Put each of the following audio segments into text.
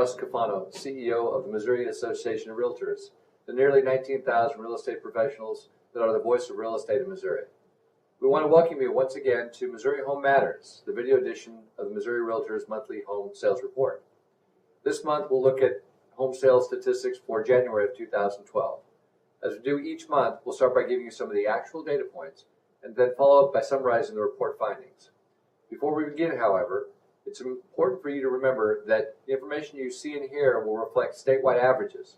Russ Cafano, CEO of the Missouri Association of REALTORS, the nearly 19,000 real estate professionals that are the voice of real estate in Missouri. We want to welcome you once again to Missouri Home Matters, the video edition of the Missouri Realtors Monthly Home Sales Report. This month we'll look at home sales statistics for January of 2012. As we do each month, we'll start by giving you some of the actual data points and then follow up by summarizing the report findings. Before we begin, however, it's important for you to remember that the information you see and hear will reflect statewide averages.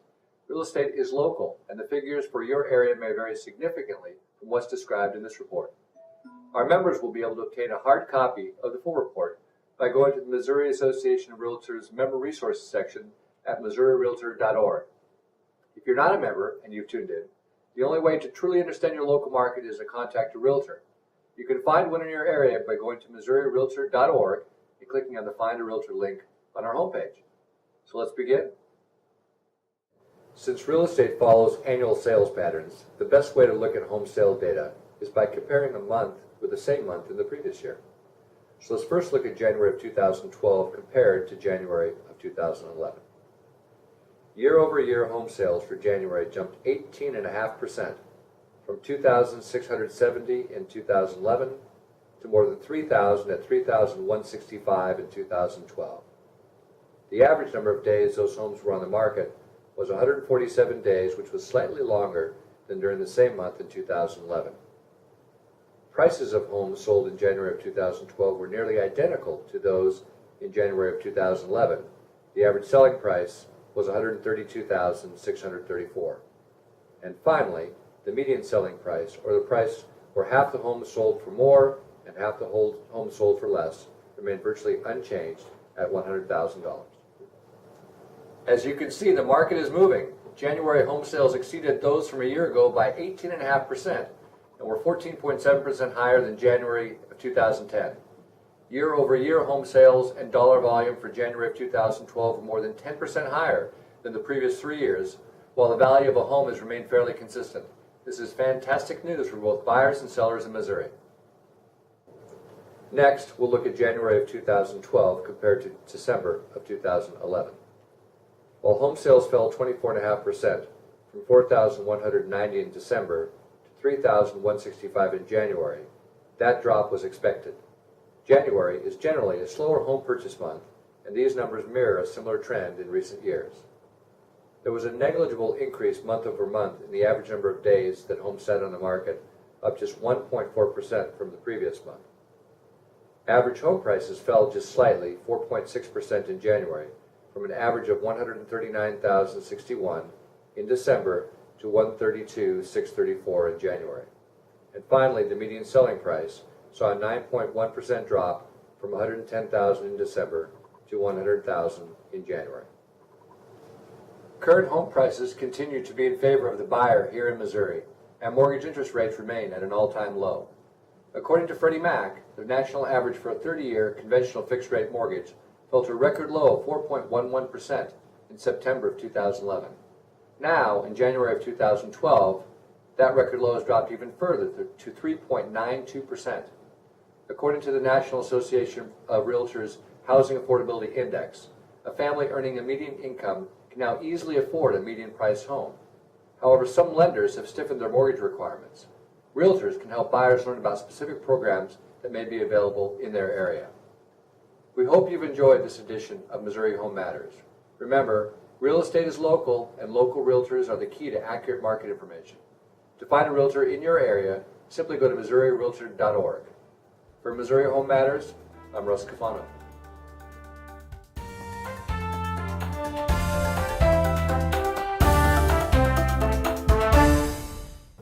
Real estate is local, and the figures for your area may vary significantly from what's described in this report. Our members will be able to obtain a hard copy of the full report by going to the Missouri Association of REALTORS Member Resources section at MissouriRealtor.org. If you're not a member and you've tuned in, the only way to truly understand your local market is to contact a realtor. You can find one in your area by going to MissouriRealtor.org and clicking on the Find a Realtor link on our homepage. So let's begin. Since real estate follows annual sales patterns, the best way to look at home sale data is by comparing a month with the same month in the previous year. So let's first look at January of 2012 compared to January of 2011. Year-over-year home sales for January jumped 18.5%, from 2,670 in 2011 to more than 3,000 at 3,165 in 2012. The average number of days those homes were on the market was 147 days, which was slightly longer than during the same month in 2011. Prices of homes sold in January of 2012 were nearly identical to those in January of 2011. The average selling price was $132,634. And finally, the median selling price, or the price where half the homes sold for more and half the homes sold for less, remained virtually unchanged at $100,000. As you can see, the market is moving. January home sales exceeded those from a year ago by 18.5% and were 14.7% higher than January of 2010. Year-over-year home sales and dollar volume for January of 2012 were more than 10% higher than the previous 3 years, while the value of a home has remained fairly consistent. This is fantastic news for both buyers and sellers in Missouri. Next, we'll look at January of 2012 compared to December of 2011. While home sales fell 24.5% from 4,190 in December to 3,165 in January, that drop was expected. January is generally a slower home purchase month, and these numbers mirror a similar trend in recent years. There was a negligible increase month over month in the average number of days that homes sat on the market, up just 1.4% from the previous month. Average home prices fell just slightly, 4.6% in January, from an average of $139,061 in December to $132,634 in January. And finally, the median selling price saw a 9.1% drop from $110,000 in December to $100,000 in January. Current home prices continue to be in favor of the buyer here in Missouri, and mortgage interest rates remain at an all-time low. According to Freddie Mac, the national average for a 30-year conventional fixed-rate mortgage fell to a record low of 4.11% in September of 2011. Now, in January of 2012, that record low has dropped even further to 3.92%. According to the National Association of REALTORS Housing Affordability Index, a family earning a median income can now easily afford a median-priced home. However, some lenders have stiffened their mortgage requirements. Realtors can help buyers learn about specific programs that may be available in their area. We hope you've enjoyed this edition of Missouri Home Matters. Remember, real estate is local, and local realtors are the key to accurate market information. To find a realtor in your area, simply go to MissouriRealtor.org. For Missouri Home Matters, I'm Russ Cafano.